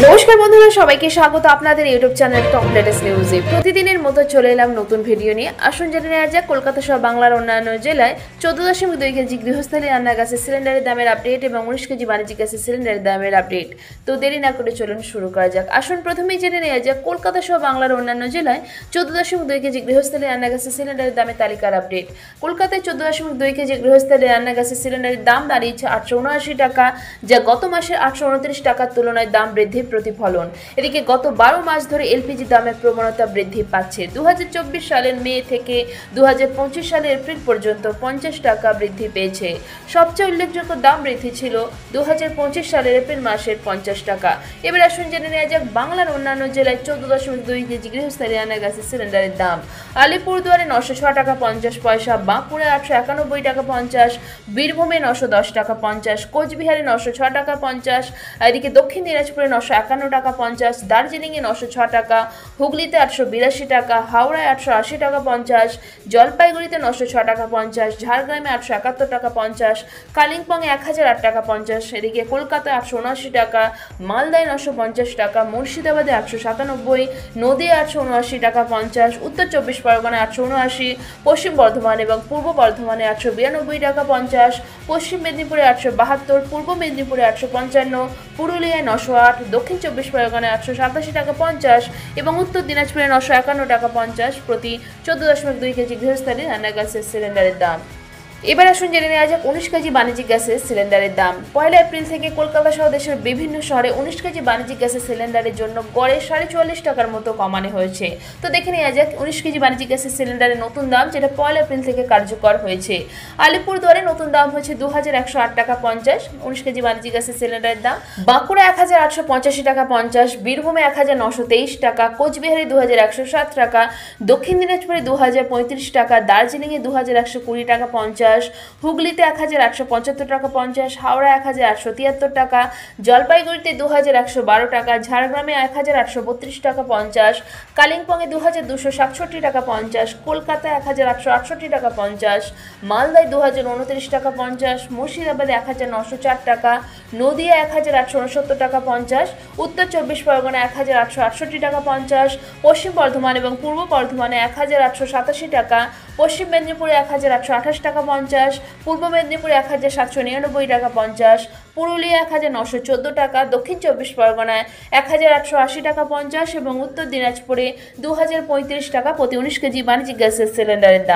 নমস্কার বন্ধুরা, সবাইকে স্বাগত আপনাদের ইউটিউব চ্যানেল টপ লেটেস্ট নিউজে। প্রতিদিনের মতো চলে এলাম নতুন ভিডিও নিয়ে। আসুন জেনে নেওয়া যাক কলকাতা সহ বাংলার অন্যান্য জেলায় 14.2 কেজি গৃহস্থলী রান্না গ্যাসের সিলিন্ডারের দামের আপডেট এবং 19 কেজি বাণিজ্যিক গ্যাসের সিলিন্ডারের দামের আপডেট। তো দেরি না করে চলুন শুরু করা যাক। আসুন প্রথমেই জেনে নেওয়া যাক কলকাতা সহ বাংলার অন্যান্য জেলায় 14.2 কেজি গৃহস্থলী রান্না গ্যাসের সিলিন্ডারের দামের তালিকার আপডেট। কলকাতায় 14.2 কেজি গৃহস্থলী রান্না গ্যাসের সিলিন্ডারের দাম দাঁড়িয়েছে 879 টাকা, যা গত মাসের 829 টাকার তুলনায় দাম বৃদ্ধির প্রতিফলন। এদিকে গত 12 মাস ধরে এলপিজি দামের প্রবণতা বৃদ্ধি পাচ্ছে। 2024 সালের মে থেকে 2025 সালের এপ্রিল পর্যন্ত 50 টাকা বৃদ্ধি পেয়েছে। সবচেয়ে উল্লেখযোগ্য দাম বৃদ্ধি ছিল 2025 সালের এপ্রিল মাসের 50 টাকা। এবার আসুন জেনে নেওয়া যাক বাংলার অন্যান্য জেলায় 14.2 কেজি গৃহস্থলী রান্না গ্যাসের সিলিন্ডারের দাম। আলিপুরদুয়ারে 906 টাকা 50 পয়সা, বাঁকুড়ে 891 টাকা 50, বীরভূমে 910 টাকা 50, কোচবিহারে 906 টাকা 50, এদিকে দক্ষিণ দিনাজপুরে 951 টাকা 50, দার্জিলিংয়ে 906 টাকা, হুগলিতে 882 টাকা, হাওড়ায় 880 টাকা 50, জলপাইগুড়িতে 906 টাকা 50, ঝাড়গ্রামে 871 টাকা 50, কালিম্পংয়ে 1008 টাকা 50, এদিকে কলকাতায় 879 টাকা, মালদায় 950 টাকা, মুর্শিদাবাদে 897, নদিয়া 879 টাকা 50, উত্তর 24 পরগনায় 879, পশ্চিম বর্ধমান এবং পূর্ব বর্ধমানে 892 টাকা 50, পশ্চিম মেদিনীপুরে 872, পূর্ব মেদিনীপুরে 855, পুরুলিয়ায় 908, দক্ষিণ 24 পরগনায় 887 টাকা 50 এবং উত্তর দিনাজপুরে 951 টাকা 50 প্রতি 14.2 কেজি গৃহস্থলী রান্না গ্যাসের সিলিন্ডারের দাম। এবার আসুন জেনে নেওয়া যাক 19 কেজি বাণিজ্যিক গ্যাসের সিলিন্ডারের দাম। 1 এপ্রিল থেকে কলকাতা সহ দেশের বিভিন্ন শহরে 19 কেজি বাণিজ্যিক গ্যাসের সিলিন্ডারের জন্য গড়ে 44.5 টাকার মতো কমানো হয়েছে। তো দেখে নেওয়া যাক 19 কেজি বাণিজ্যিক গ্যাসের সিলিন্ডারের নতুন দাম, যেটা 1 এপ্রিল থেকে কার্যকর হয়েছে। আলিপুরদুয়ারে নতুন দাম হয়েছে 2108 টাকা 50 19 কেজি বাণিজ্যিক গ্যাসের সিলিন্ডারের দাম, বাঁকুড়া 1885 টাকা 50, বীরভূমে 1923 টাকা, কোচবিহারে 2107 টাকা, দক্ষিণ দিনাজপুরে 2035 টাকা, দার্জিলিংয়ে 2120 টাকা 50, হুগলিতে 1175 টাকা 50, হাওড়া 1873 টাকা, জলপাইগুড়িতে 2112 টাকা, ঝাড়গ্রামে 1832 টাকা 50, কালিম্পংয়ে 2267 টাকা 50, কলকাতায় 1868 টাকা 50, মালদায় 2029 টাকা 50, মুর্শিদাবাদে 1904 টাকা, নদিয়া 1869 টাকা 50, উত্তর 24 পরগনা 1868 টাকা 50, পশ্চিম বর্ধমান এবং পূর্ব বর্ধমানে 1887 টাকা, পশ্চিম মেদিনীপুরে 1828 টাকা 50, পূর্ব মেদিনীপুরে 1799 টাকা 50, পুরুলিয়া 1914 টাকা, দক্ষিণ 24 পরগনায় 1880 টাকা 50 এবং উত্তর দিনাজপুরে 2035 টাকা প্রতি 19 কেজি বাণিজ্যিক গ্যাসের সিলিন্ডারের দাম।